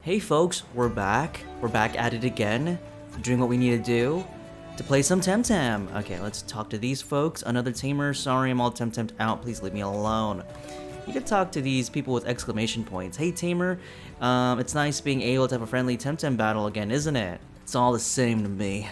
Hey folks, we're back. We're back at it again, doing what we need to do to play some Temtem. Okay, let's talk to these folks. Another tamer. Sorry, I'm all Temtem out. Please leave me alone. You can talk to these people with exclamation points. Hey tamer, it's nice being able to have a friendly Temtem battle again, isn't it? It's all the same to me.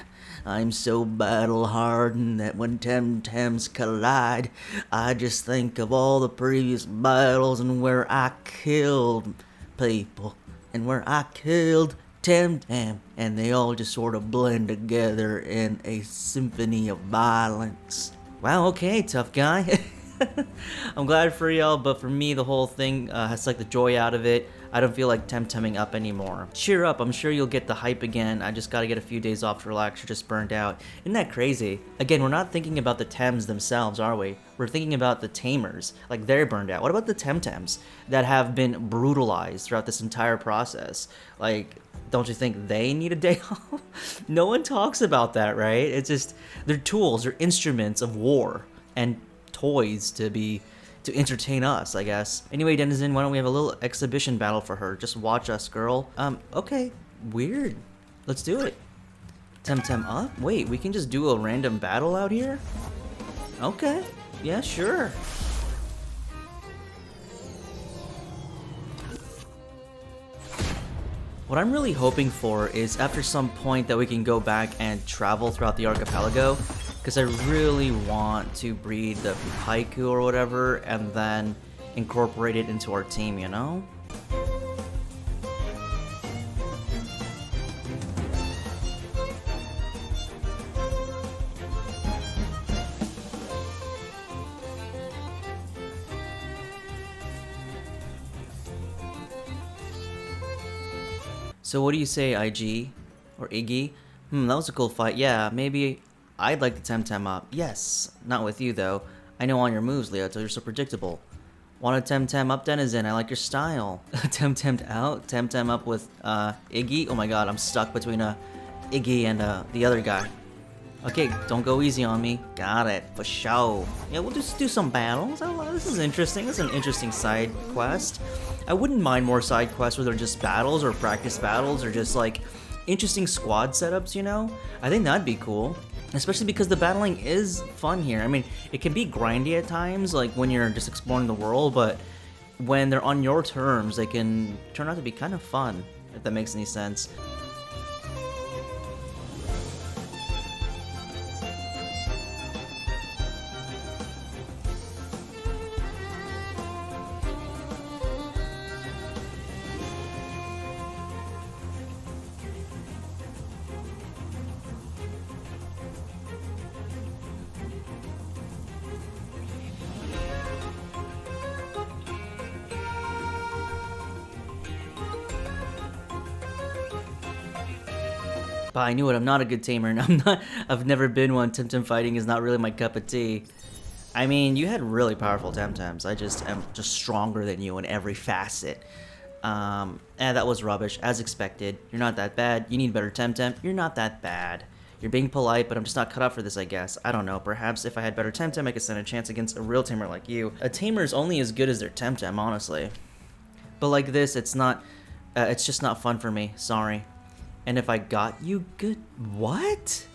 I'm so battle-hardened that when Temtems collide, I just think of all the previous battles and where I killed people. And where I killed Temtem, and they all just sort of blend together in a symphony of violence. Wow, okay, tough guy. I'm glad for y'all, but for me, the whole thing has like the joy out of it. I don't feel like Temteming up anymore. Cheer up, I'm sure you'll get the hype again. I just gotta get a few days off to relax. You're just burnt out. Isn't that crazy? Again, we're not thinking about the Tems themselves, are we? We're thinking about the tamers, like they're burned out. What about the Temtems that have been brutalized throughout this entire process? Like, don't you think they need a day off? No one talks about that, right? It's just, they're tools, they're instruments of war and toys to entertain us, I guess. Anyway, Denizen, why don't we have a little exhibition battle for her? Just watch us, girl. Okay, weird. Let's do it. Temtem up? Wait, we can just do a random battle out here? Okay, yeah, sure. What I'm really hoping for is after some point that we can go back and travel throughout the archipelago, because I really want to breed the haiku or whatever and then incorporate it into our team, you know? So what do you say, IG? Or Iggy? That was a cool fight. Yeah, maybe I'd like to Temtem up. Yes, not with you though. I know all your moves, Leoto, you're so predictable. Want to Temtem up, Denizen? I like your style. Temtem out? Temtem up with Iggy? Oh my god, I'm stuck between Iggy and the other guy. Okay, don't go easy on me. Got it, for sure. Yeah, we'll just do some battles. Oh, this is interesting. This is an interesting side quest. I wouldn't mind more side quests where they're just battles or practice battles or just like interesting squad setups, you know? I think that'd be cool. Especially because the battling is fun here. I mean, it can be grindy at times, like when you're just exploring the world, but when they're on your terms, they can turn out to be kind of fun, if that makes any sense. But I knew it, I'm not a good tamer, and I've never been one. Temtem fighting is not really my cup of tea. I mean, you had really powerful Temtems. I just am just stronger than you in every facet. And that was rubbish, as expected. You're not that bad. You need better Temtem. You're not that bad. You're being polite, but I'm just not cut out for this, I guess. I don't know. Perhaps if I had better Temtem, I could stand a chance against a real tamer like you. A tamer is only as good as their Temtem, honestly. But like this, it's not. It's just not fun for me. Sorry. And if I got you good... What?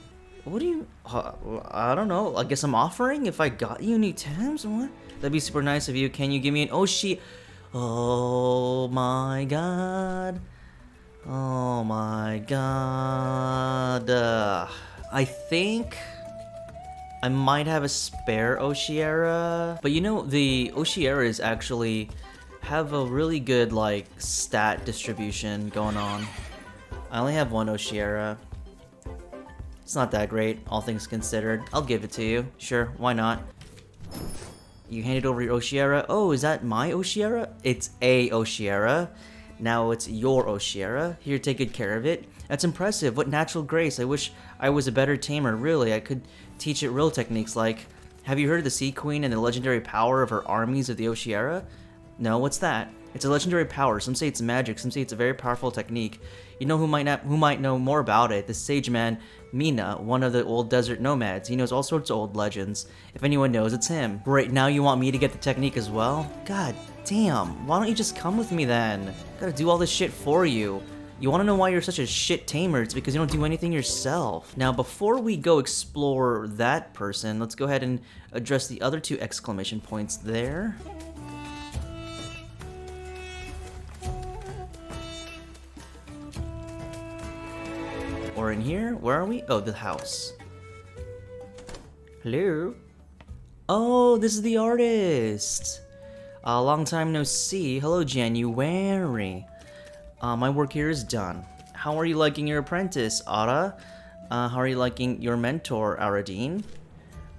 What do you... I don't know. I guess I'm offering if I got you new Tems? What? That'd be super nice of you. Can you give me an... Oh my god. Oh my god. I think... I might have a spare Oshiera. But you know, the Oshieras actually have a really good, like, stat distribution going on. I only have one Oshiera. It's not that great, all things considered. I'll give it to you. Sure, why not? You handed over your Oshiera. Oh, is that my Oshiera? It's a Oshiera. Now it's your Oshiera. Here, take good care of it. That's impressive. What natural grace. I wish I was a better tamer, really. I could teach it real techniques like... Have you heard of the Sea Queen and the legendary power of her armies of the Oshiera? No, what's that? It's a legendary power. Some say it's magic, some say it's a very powerful technique. You know who might know more about it? The sage man, Mina, one of the old desert nomads. He knows all sorts of old legends. If anyone knows, it's him. Right, now you want me to get the technique as well? God Damn, why don't you just come with me then? Gotta do all this shit for you. You wanna know why you're such a shit tamer? It's because you don't do anything yourself. Now, before we go explore that person, let's go ahead and address the other 2 exclamation points there. Or in here, where are we? Oh, the house. Hello? Oh, this is the artist. Long time no see. Hello, January. My work here is done. How are you liking your apprentice, Ara? How are you liking your mentor, Aradine?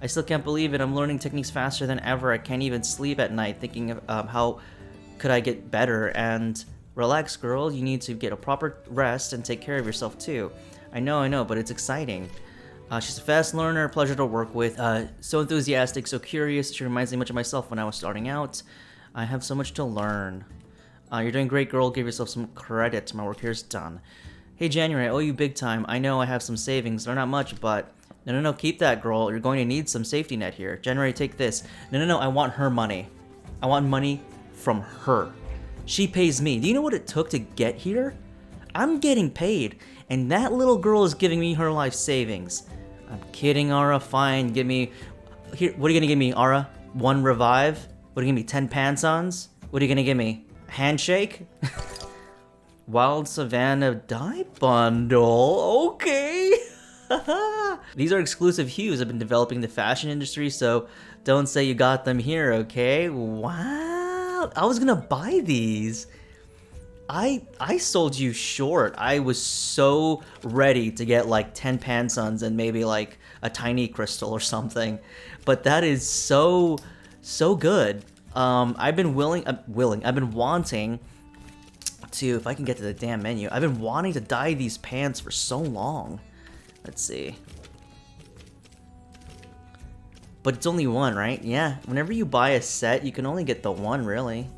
I still can't believe it. I'm learning techniques faster than ever. I can't even sleep at night thinking of how could I get better. And relax, girl. You need to get a proper rest and take care of yourself, too. I know, but it's exciting. She's a fast learner, pleasure to work with. So enthusiastic, so curious. She reminds me much of myself when I was starting out. I have so much to learn. You're doing great, girl. Give yourself some credit. My work here is done. Hey, January, I owe you big time. I know I have some savings. They're not much, but... No, keep that, girl. You're going to need some safety net here. January, take this. No, I want her money. I want money from her. She pays me. Do you know what it took to get here? I'm getting paid, and that little girl is giving me her life savings. I'm kidding, Ara. Fine, give me... Here, what are you gonna give me, Ara? 1 revive? What are you gonna give me, 10 pansons? What are you gonna give me? Handshake? Wild Savannah dye bundle? Okay! These are exclusive hues. I've been developing the fashion industry, so don't say you got them here, okay? Wow! I was gonna buy these. I sold you short. I was so ready to get like 10 pansons and maybe like a tiny crystal or something. But that is so good. I've been I've been wanting to, if I can get to the damn menu, I've been wanting to dye these pants for so long. Let's see. But it's only 1, right? Yeah, whenever you buy a set, you can only get the 1, really.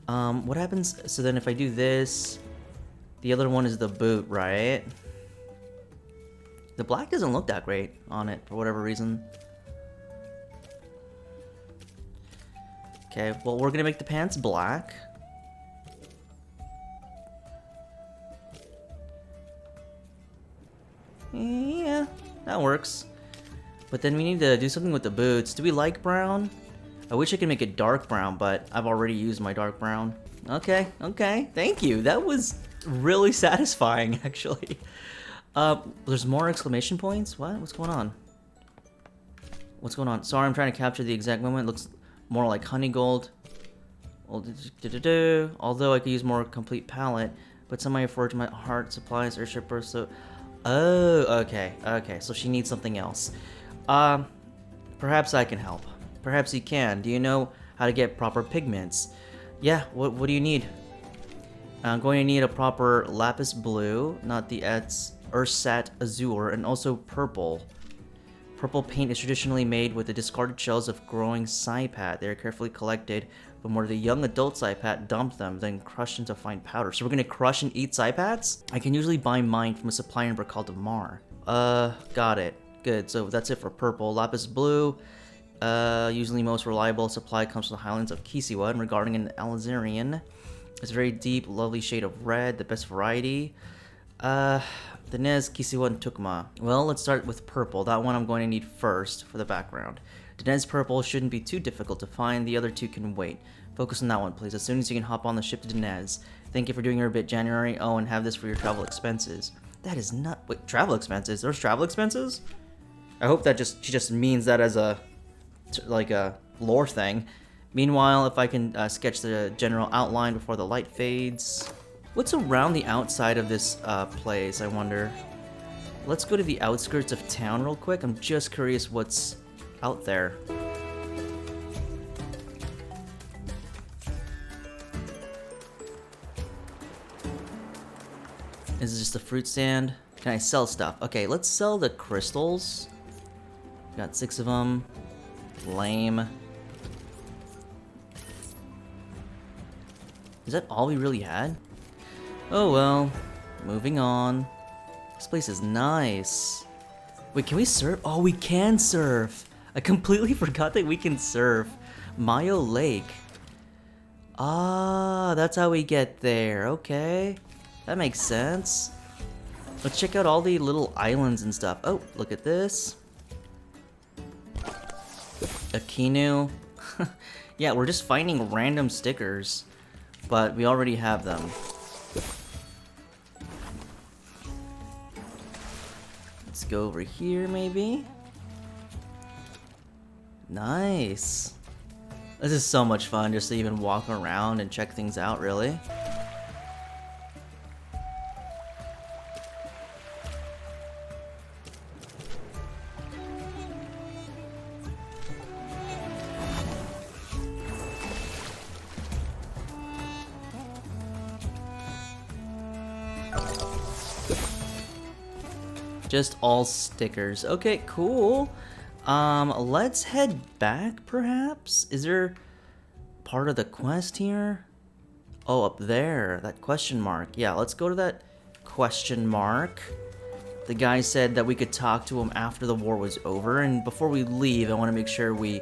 What happens? So then if I do this, the other one is the boot, right? The black doesn't look that great on it for whatever reason. Okay, well, we're gonna make the pants black. Yeah, that works. But then we need to do something with the boots. Do we like brown? I wish I could make it dark brown, but I've already used my dark brown. Okay, thank you. That was really satisfying, actually. There's more exclamation points? What? What's going on? What's going on? Sorry, I'm trying to capture the exact moment. It looks more like honey gold. Although I could use more complete palette, but some I forge my heart supplies airship burst, so... Oh, okay, so she needs something else. Perhaps I can help. Perhaps you can. Do you know how to get proper pigments? Yeah, what do you need? I'm going to need a proper lapis blue, not the ersat azure, and also purple. Purple paint is traditionally made with the discarded shells of growing saipat. They are carefully collected from where the young adult saipat dumped them, then crushed into fine powder. So we're going to crush and eat saipats? I can usually buy mine from a supplier in called Mar. Got it. Good, so that's it for purple. Lapis blue. Usually most reliable supply comes from the highlands of Kisiwa, and regarding an Alizarian, it's a very deep, lovely shade of red, the best variety. The Nez, Kisiwa, and Tukma. Well, let's start with purple. That one I'm going to need first for the background. Dinez purple shouldn't be too difficult to find. The other 2 can wait. Focus on that one, please. As soon as you can hop on the ship to Dinez. Thank you for doing your bit, January. Oh, and have this for your travel expenses. That is not... Wait, travel expenses? There's travel expenses? I hope that she just means that as a... like a lore thing. Meanwhile, if I can sketch the general outline before the light fades. What's around the outside of this place, I wonder? Let's go to the outskirts of town real quick. I'm just curious what's out there. Is this just a fruit stand? Can I sell stuff? Okay, let's sell the crystals. Got 6 of them. Lame. Is that all we really had? Oh well. Moving on. This place is nice. Wait, can we surf? Oh, we can surf! I completely forgot that we can surf. Mayo Lake. Ah, that's how we get there. Okay. That makes sense. Let's check out all the little islands and stuff. Oh, look at this. A Kinu. Yeah, we're just finding random stickers, but we already have them. Let's go over here, maybe. Nice. This is so much fun just to even walk around and check things out, really. Just all stickers. Okay, cool. Let's head back, perhaps? Is there part of the quest here? Oh, up there, that question mark. Yeah, let's go to that question mark. The guy said that we could talk to him after the war was over, and before we leave, I want to make sure we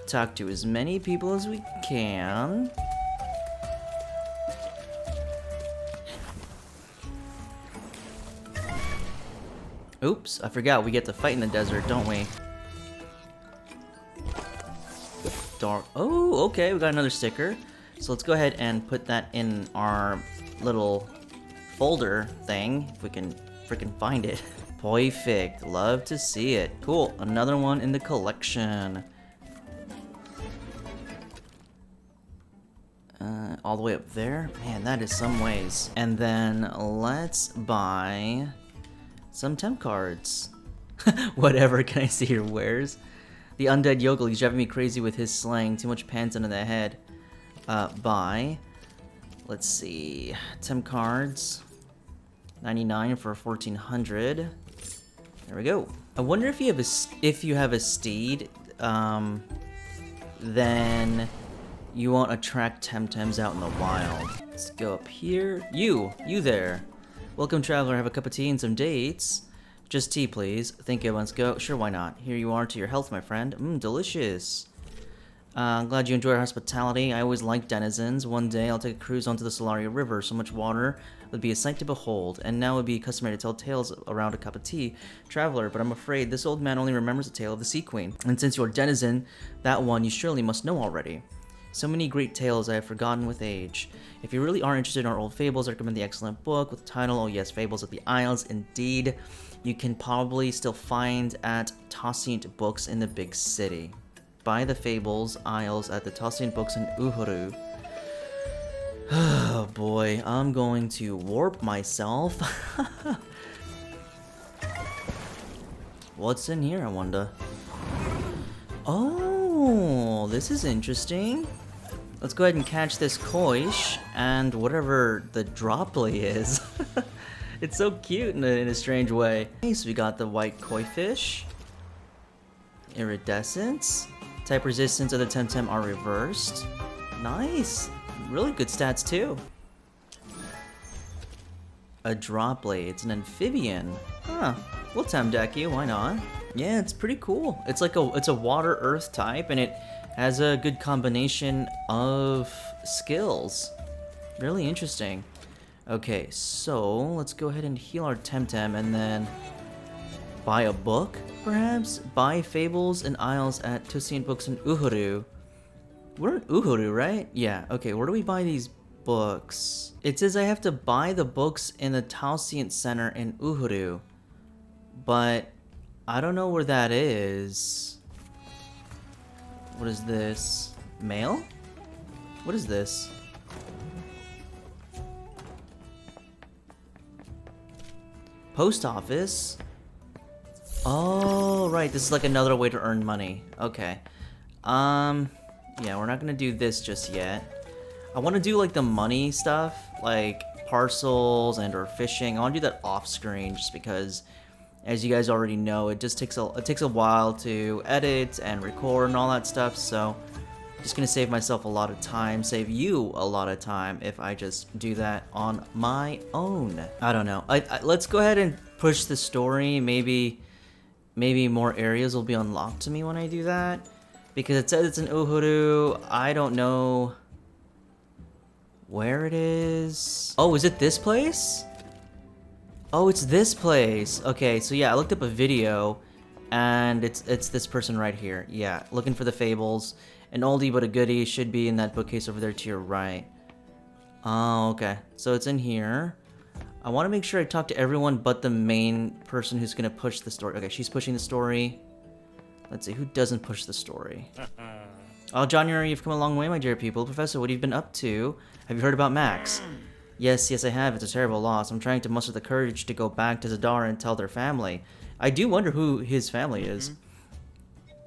talk to as many people as we can. Oops, I forgot we get to fight in the desert, don't we? Dark. Oh, okay, we got another sticker. So let's go ahead and put that in our little folder thing, if we can freaking find it. Perfect, love to see it. Cool, another one in the collection. All the way up there? Man, that is some ways. And then let's buy some temp cards. Whatever can I see your wares? The undead yokel, he's driving me crazy with his slang. Too much pants under the head. Buy. Let's see. Temp cards. 99 for 1400. There we go. I wonder if you have a steed, then you won't attract Temtems out in the wild. Let's go up here. You there. Welcome, traveler. Have a cup of tea and some dates. Just tea, please. Thank you. Let's go. Sure, why not? Here you are, to your health, my friend. Delicious. I'm glad you enjoy our hospitality. I always like denizens. One day I'll take a cruise onto the Solaria River. So much water would be a sight to behold. And now it would be customary to tell tales around a cup of tea. Traveler, but I'm afraid this old man only remembers the tale of the Sea Queen. And since you're a denizen, that one you surely must know already. So many great tales I have forgotten with age. If you really are interested in our old fables, I recommend the excellent book with the title, oh yes, Fables of the Isles. Indeed, you can probably still find at Tossient Books in the big city. Buy the Fables Isles at the Tossient Books in Uhuru. Oh boy, I'm going to warp myself. What's in here, I wonder? Oh, this is interesting. Let's go ahead and catch this koish and whatever the dropley is. It's so cute in a strange way. Okay, so we got the white koi fish. Iridescence. Type resistance of the Temtem are reversed. Nice. Really good stats too. A dropley. It's an amphibian. Huh. We'll Temdeck you, why not? Yeah, it's pretty cool. It's like it's a water earth type, and it has a good combination of skills. Really interesting. Okay, so let's go ahead and heal our Temtem and then buy a book, perhaps? Buy Fables and Isles at Tossient Books in Uhuru. We're in Uhuru, right? Yeah, okay, where do we buy these books? It says I have to buy the books in the Tossient Center in Uhuru, but I don't know where that is. What is this? Mail? What is this? Post office? Oh, right. This is like another way to earn money. Okay. Yeah, we're not gonna do this just yet. I want to do like the money stuff, like parcels and or fishing. I want to do that off screen just because, as you guys already know, it just takes a while to edit and record and all that stuff. So, just gonna save myself a lot of time, save you a lot of time if I just do that on my own. I don't know. Let's go ahead and push the story. Maybe more areas will be unlocked to me when I do that, because it says it's in Uhuru. I don't know where it is. Oh, is it this place? Oh, it's this place. Okay, so yeah, I looked up a video, and it's this person right here. Yeah, looking for the fables. An oldie but a goodie, should be in that bookcase over there to your right. Oh, okay. So it's in here. I want to make sure I talk to everyone but the main person who's going to push the story. Okay, she's pushing the story. Let's see, who doesn't push the story? Oh, January, you've come a long way, my dear people. Professor, what have you been up to? Have you heard about Max? Yes, I have. It's a terrible loss. I'm trying to muster the courage to go back to Zadar and tell their family. I do wonder who his family is.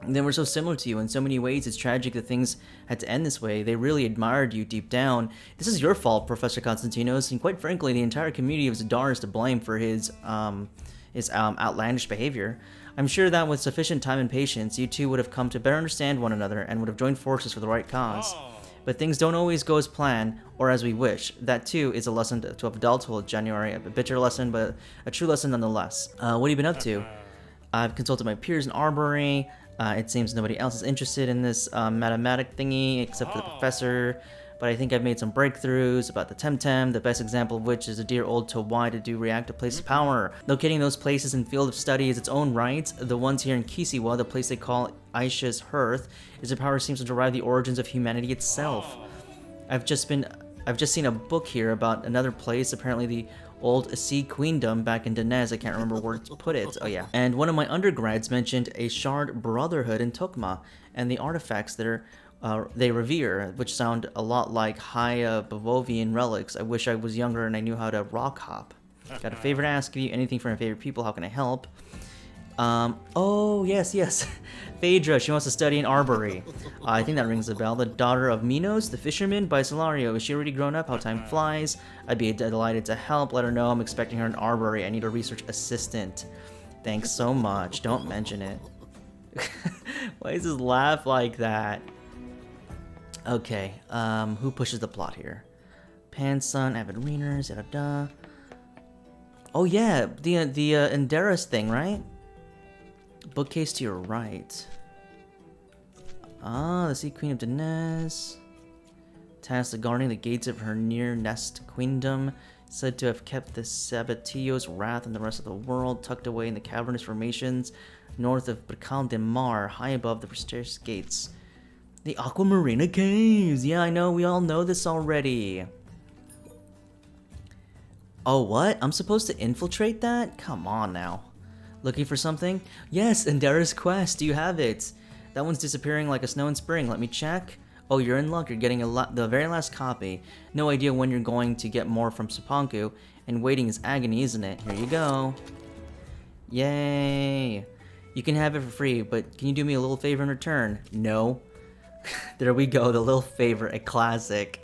They were so similar to you in so many ways. It's tragic that things had to end this way. They really admired you deep down. This is your fault, Professor Konstantinos, and quite frankly, the entire community of Zadar is to blame for his outlandish behavior. I'm sure that with sufficient time and patience, you two would have come to better understand one another and would have joined forces for the right cause. But things don't always go as planned or as we wish. That too is a lesson to adulthood, January. A bitter lesson, but a true lesson nonetheless. What have you been up to? I've consulted my peers in Arbory. It seems nobody else is interested in this mathematic thingy except for the professor. But I think I've made some breakthroughs about the Temtem, the best example of which is a dear old Towai to do reactive place of power. Locating those places in field of study is its own right. The ones here in Kisiwa, the place they call Aisha's Hearth, is a power seems to derive the origins of humanity itself. I've just seen a book here about another place, apparently the old Sea Queendom back in Danez. I can't remember where to put it. Oh yeah. And one of my undergrads mentioned a shard brotherhood in Tokma and the artifacts that are they revere, which sound a lot like high Bavovian relics. I wish I was younger and I knew how to rock hop. Got a favor to ask of you, anything for my favorite people, how can I help? Oh, yes. Phaedra, she wants to study in Arbory. I think that rings a bell. The daughter of Minos, the fisherman, by Solario. Is she already grown up? How time flies. I'd be delighted to help. Let her know I'm expecting her in Arbory. I need a research assistant. Thanks so much. Don't mention it. Why does this laugh like that? Okay, who pushes the plot here? Panson, avid readers, da. Oh yeah, the Enderas thing, right? Bookcase to your right. Ah, the Sea Queen of Danez. Tasked with guarding the gates of her near nest queendom. Said to have kept the Sabatillo's wrath and the rest of the world tucked away in the cavernous formations north of Brcal de Mar, high above the Prestigious gates. The Aquamarina Caves! Yeah, I know, we all know this already. Oh, what? I'm supposed to infiltrate that? Come on now. Looking for something? Yes, Endera's Quest, do you have it? That one's disappearing like a snow in spring, let me check. Oh, you're in luck, you're getting the very last copy. No idea when you're going to get more from Sapanku, and waiting is agony, isn't it? Here you go. Yay! You can have it for free, but can you do me a little favor in return? No. There we go, the little favor, a classic.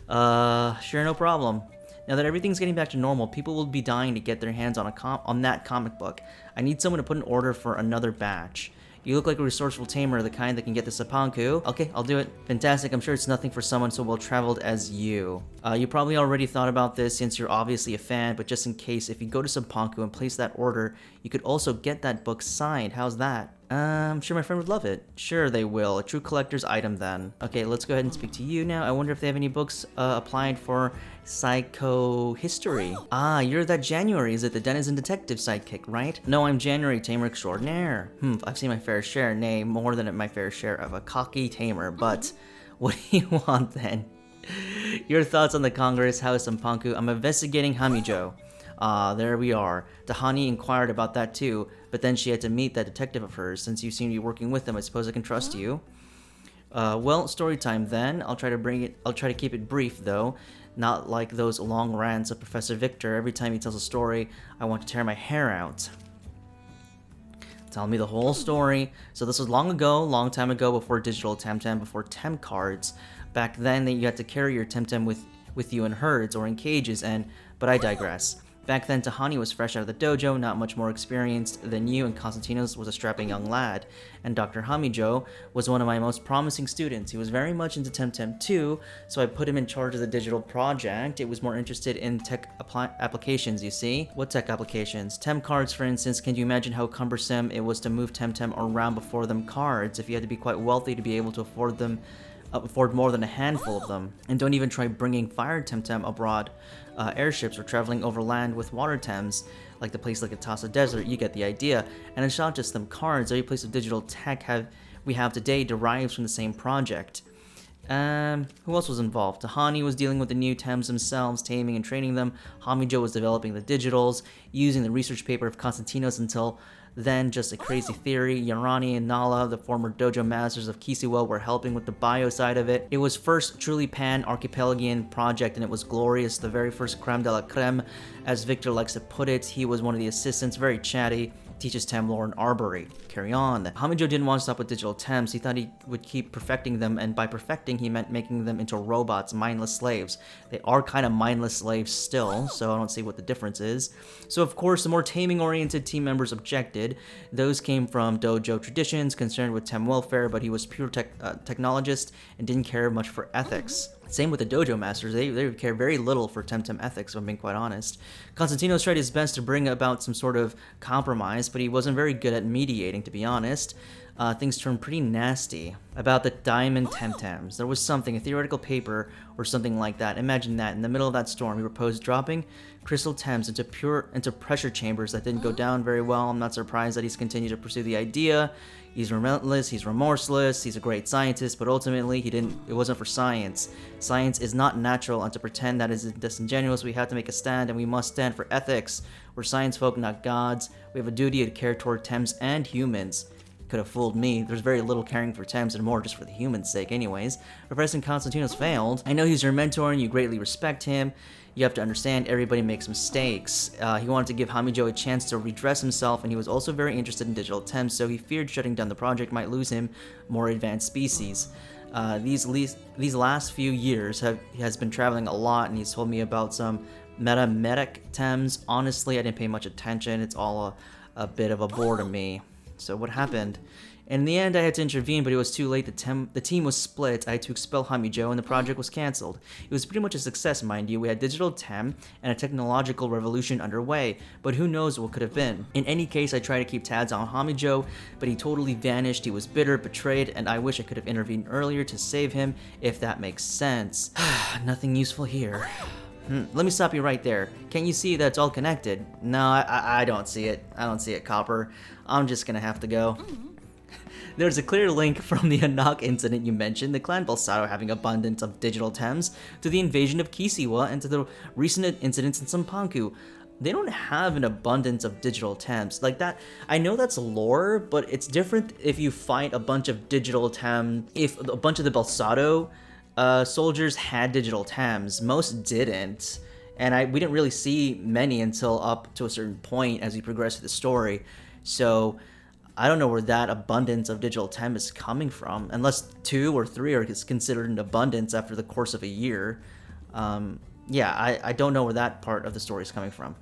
Sure, no problem. Now that everything's getting back to normal, people will be dying to get their hands on that comic book. I need someone to put an order for another batch. You look like a resourceful tamer, the kind that can get the Sapanku. Okay, I'll do it. Fantastic, I'm sure it's nothing for someone so well-traveled as you. You probably already thought about this since you're obviously a fan, but just in case, if you go to Sapanku and place that order, you could also get that book signed. How's that? I'm sure my friend would love it. Sure they will. A true collector's item then. Okay, let's go ahead and speak to you now. I wonder if they have any books applied for psychohistory. Ah, you're that January. Is it the Denizen Detective sidekick, right? No, I'm January, tamer extraordinaire. I've seen my fair share, nay, more than my fair share of a cocky tamer, but what do you want then? Your thoughts on the Congress House Sampanku? I'm investigating Hamijo. Ah, there we are. Tahani inquired about that too, but then she had to meet that detective of hers. Since you seem to be working with them, I suppose I can trust you. Well, story time then. I'll try to keep it brief though. Not like those long rants of Professor Victor. Every time he tells a story, I want to tear my hair out. Tell me the whole story. So this was long time ago, before digital Temtem, before Tem cards. Back then, you had to carry your Temtem with you in herds or in cages, but I digress. Back then, Tahani was fresh out of the dojo, not much more experienced than you, and Konstantinos was a strapping young lad. And Dr. Hamijo was one of my most promising students. He was very much into Temtem too, so I put him in charge of the digital project. It was more interested in tech applications, you see? What tech applications? Tem cards, for instance. Can you imagine how cumbersome it was to move Temtem around before them cards, if you had to be quite wealthy to be able to afford them afford more than a handful of them. And don't even try bringing fire Temtem abroad, airships, or traveling over land with water Tems, like the place like Atasa Desert. You get the idea. And it's not just them cards. Every piece of digital tech we have today derives from the same project. Who else was involved? Tahani was dealing with the new Tems themselves, taming and training them. Hamijo was developing the digitals, using the research paper of Konstantinos until then just a crazy theory. Yarani and Nala, the former dojo masters of Kisiwa, were helping with the bio side of it. It was first truly pan-archipelagian project, and it was glorious, the very first creme de la creme, as Victor likes to put it. He was one of the assistants, very chatty, teaches Tem lore and arbory. Carry on. Hamijo didn't want to stop with digital Tems. He thought he would keep perfecting them, and by perfecting he meant making them into robots, mindless slaves. They are kind of mindless slaves still, so I don't see what the difference is. So of course, the more taming-oriented team members objected. Those came from dojo traditions, concerned with Tem welfare, but he was pure technologist and didn't care much for ethics. Same with the dojo masters, they would care very little for Temtem ethics, if I'm being quite honest. Konstantinos tried his best to bring about some sort of compromise, but he wasn't very good at mediating, to be honest. Things turned pretty nasty. About the diamond Temtems, there was something, a theoretical paper or something like that. Imagine that, in the middle of that storm, he proposed dropping crystal Tems into pressure chambers that didn't go down very well. I'm not surprised that he's continued to pursue the idea. He's relentless, he's remorseless, he's a great scientist, but ultimately it wasn't for science. Science is not natural, and to pretend that is disingenuous, we have to make a stand, and we must stand for ethics. We're science folk, not gods. We have a duty to care toward Tems and humans. Could have fooled me. There's very little caring for Tems and more just for the human's sake anyways. Professor Konstantinos failed. I know he's your mentor and you greatly respect him. You have to understand, everybody makes mistakes. He wanted to give Hamijo a chance to redress himself, and he was also very interested in digital Tems, so he feared shutting down the project might lose him more advanced species. These last few years he has been traveling a lot, and he's told me about some metametic Tems. Honestly, I didn't pay much attention. It's all a bit of a bore to me. So what happened? In the end, I had to intervene, but it was too late. The team was split. I had to expel Hamijo, and the project was cancelled. It was pretty much a success, mind you. We had digital Tem and a technological revolution underway, but who knows what could have been. In any case, I tried to keep tabs on Hamijo, but he totally vanished. He was bitter, betrayed, and I wish I could have intervened earlier to save him, if that makes sense. Nothing useful here. Let me stop you right there. Can't you see that it's all connected? No, I don't see it. I don't see it, Copper. I'm just gonna have to go. There's a clear link from the Anak incident you mentioned, the clan Balsado having abundance of digital Tems, to the invasion of Kisiwa, and to the recent incidents in Sampanku. They don't have an abundance of digital Tems. Like that, I know that's lore, but it's different if you fight a bunch of digital Tem. If a bunch of the Balsado soldiers had digital Tems, most didn't. And we didn't really see many until up to a certain point as we progress through the story. So I don't know where that abundance of digital Tem is coming from, unless 2 or 3 are considered an abundance after the course of a year. Yeah, I don't know where that part of the story is coming from.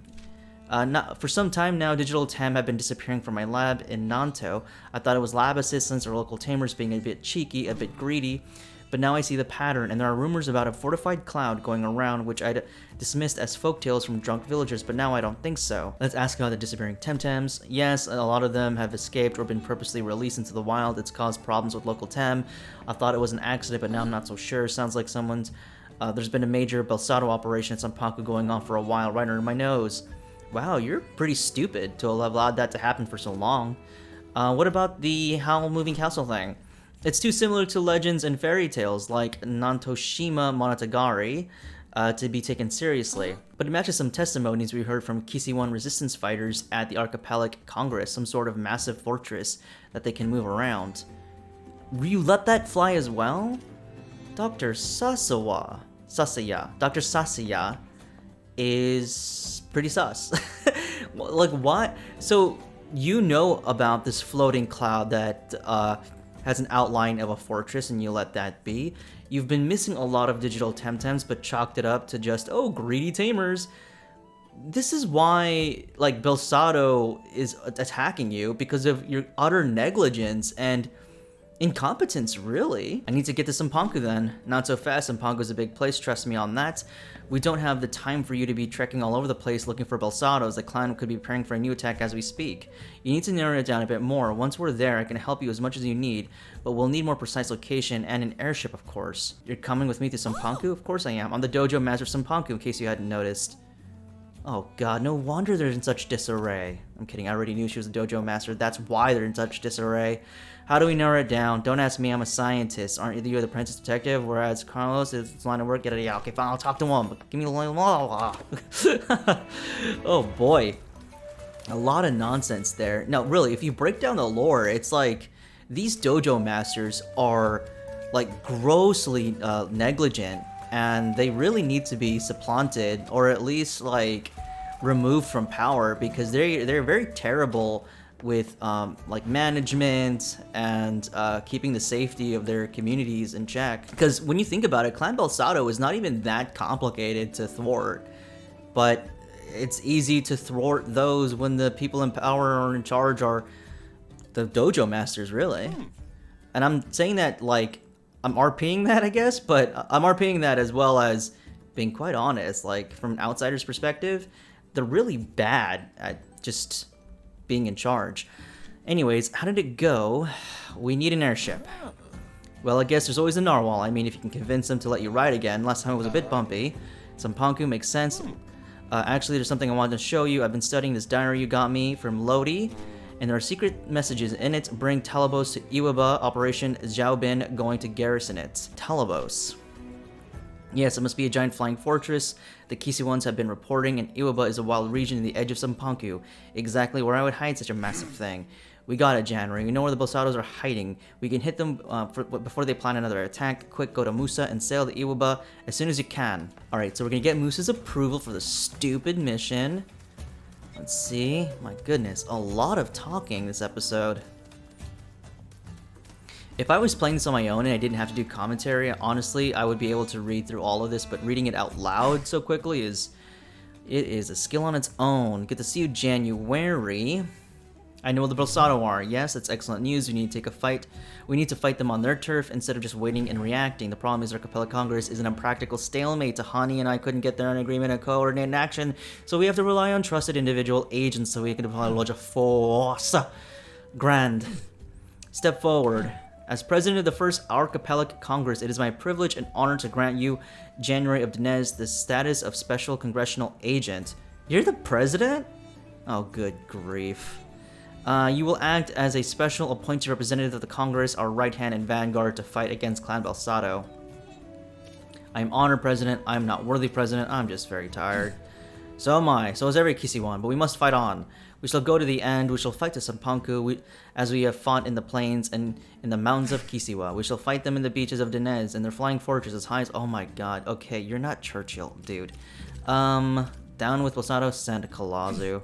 For some time now, digital Tem have been disappearing from my lab in Nanto. I thought it was lab assistants or local tamers being a bit cheeky, a bit greedy, but now I see the pattern, and there are rumors about a fortified cloud going around, which I'd dismissed as folktales from drunk villagers, but now I don't think so. Let's ask about the disappearing Temtems. Yes, a lot of them have escaped or been purposely released into the wild. It's caused problems with local Tem. I thought it was an accident, but now I'm not so sure. Sounds like there's been a major Balsado operation at Sampanku going on for a while, right under my nose. Wow, you're pretty stupid to have allowed that to happen for so long. What about the Howl Moving Castle thing? It's too similar to legends and fairy tales like Nantoshima Monogatari to be taken seriously. But it matches some testimonies we heard from Kisiwan resistance fighters at the Archipelagic Congress, some sort of massive fortress that they can move around. You let that fly as well? Dr. Sasaya is pretty sus. Like, what? So, you know about this floating cloud that has an outline of a fortress, and you let that be. You've been missing a lot of digital Temtems, but chalked it up to just, oh, greedy tamers. This is why, like, Balsado is attacking you, because of your utter negligence, and Incompetence, really? I need to get to Sampanku then. Not so fast, Sampanku's a big place, trust me on that. We don't have the time for you to be trekking all over the place looking for Belsados. The clan could be preparing for a new attack as we speak. You need to narrow it down a bit more. Once we're there, I can help you as much as you need, but we'll need more precise location and an airship, of course. You're coming with me to Sampanku? Of course I am. I'm the dojo master of Sampanku, in case you hadn't noticed. Oh god, no wonder they're in such disarray. I'm kidding, I already knew she was a dojo master. That's why they're in such disarray. How do we narrow it down? Don't ask me, I'm a scientist. Aren't you the apprentice detective? Whereas Carlos is his line of work. Get it? Yeah, okay, fine, I'll talk to him. Give me the line. Oh boy. A lot of nonsense there. No, really, if you break down the lore, it's like these dojo masters are like grossly negligent, and they really need to be supplanted or at least like removed from power, because they're very terrible with like management and keeping the safety of their communities in check. Because when you think about it, Clan Belsado is not even that complicated to thwart, but it's easy to thwart those when the people in power or in charge are the dojo masters, really. And I'm saying that like I'm RPing that, I guess, but I'm RPing that as well as being quite honest. Like, from an outsider's perspective, they're really bad at just being in charge. Anyways, how did it go? We need an airship. Well, I guess there's always a narwhal. I mean, if you can convince them to let you ride again. Last time it was a bit bumpy. Sampanku makes sense. Actually, there's something I wanted to show you. I've been studying this diary you got me from Lodi, and there are secret messages in it. Bring Talabos to Iwaba. Operation Zhaobin going to garrison it. Talabos. Yes, it must be a giant flying fortress. The Kisi ones have been reporting, and Iwaba is a wild region in the edge of Sampanku. Exactly where I would hide such a massive thing. We got it, January. We know where the Bosados are hiding. We can hit them before they plan another attack. Quick, go to Musa and sail to Iwaba as soon as you can. Alright, so we're gonna get Musa's approval for the stupid mission. Let's see. My goodness, a lot of talking this episode. If I was playing this on my own and I didn't have to do commentary, honestly, I would be able to read through all of this, but reading it out loud so quickly is a skill on its own. Good to see you, January. I know where the Brosado are. Yes, that's excellent news. We need to take a fight. We need to fight them on their turf instead of just waiting and reacting. The problem is our Capella Congress is an impractical stalemate. Tahani and I couldn't get there an agreement and coordinate an action, so we have to rely on trusted individual agents so we can deploy Loja Force. Grand. Step forward. As president of the first Archipelagic Congress, it is my privilege and honor to grant you, January of Dinez, the status of Special Congressional Agent. You're the president? Oh, good grief. You will act as a special appointed representative of the Congress, our right hand and vanguard, to fight against Clan Belsado. I am honored president. I am not worthy president. I'm just very tired. So am I. So is every Kisiwan. But we must fight on. We shall go to the end. We shall fight to Sampanku, as we have fought in the plains and in the mountains of Kisiwa. We shall fight them in the beaches of Dinez and their flying fortress as high as... Oh my god. Okay, you're not Churchill, dude. Down with Belsado, send Kalazu.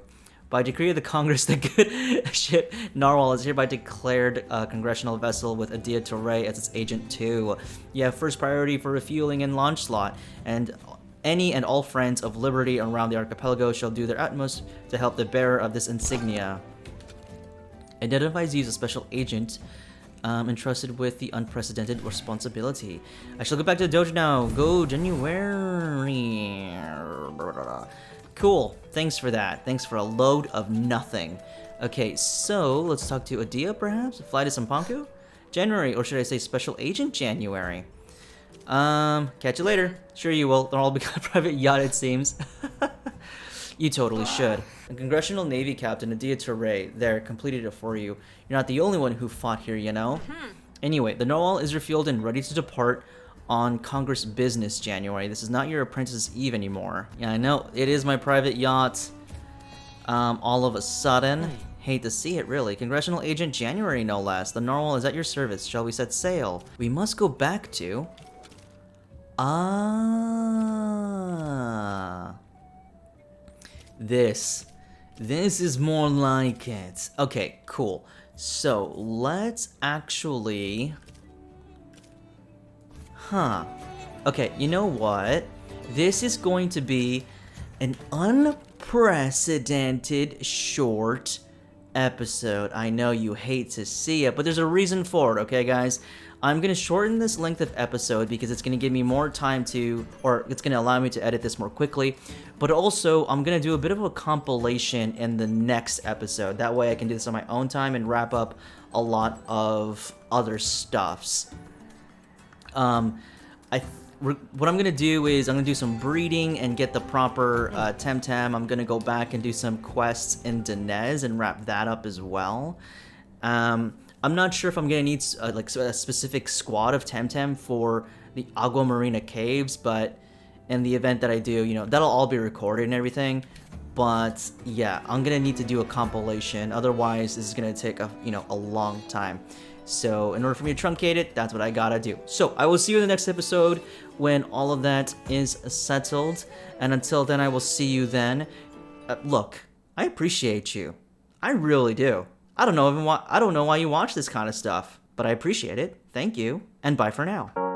By decree of the Congress, the good ship Narwhal is hereby declared a congressional vessel with Adia Torre as its agent too. You have first priority for refueling and launch slot, and any and all friends of liberty around the archipelago shall do their utmost to help the bearer of this insignia. Identifies you as a special agent entrusted with the unprecedented responsibility. I shall go back to the dojo now. Go, January. Cool. Thanks for that. Thanks for a load of nothing. Okay, so let's talk to Adia, perhaps? Fly to Sampanku? January, or should I say Special Agent January? Catch you later. Sure you will. They'll all become a private yacht, it seems. You totally should. A Congressional Navy Captain, Adia Torre, there, completed it for you. You're not the only one who fought here, you know? Anyway, the Narwhal is refueled and ready to depart on Congress business, January. This is not your Apprentice's Eve anymore. Yeah, I know. It is my private yacht. All of a sudden. Hate to see it, really. Congressional Agent January, no less. The Narwhal is at your service. Shall we set sail? We must go back to... This is more like it. Okay, cool. So, let's actually... Okay, you know what? This is going to be an unprecedented short episode. I know you hate to see it, but there's a reason for it, okay, guys? I'm going to shorten this length of episode because it's going to give me more time to, or it's going to allow me to edit this more quickly, but also I'm going to do a bit of a compilation in the next episode. That way I can do this on my own time and wrap up a lot of other stuffs. What I'm going to do is I'm going to do some breeding and get the proper Temtem. I'm going to go back and do some quests in Danez and wrap that up as well. I'm not sure if I'm going to need like a specific squad of Temtem for the Agua Marina caves, but in the event that I do, you know, that'll all be recorded and everything. But yeah, I'm going to need to do a compilation. Otherwise, this is going to take a long time. So in order for me to truncate it, that's what I gotta do. So I will see you in the next episode when all of that is settled. And until then, I will see you then. Look, I appreciate you. I really do. I don't know why you watch this kind of stuff, but I appreciate it. Thank you, and bye for now.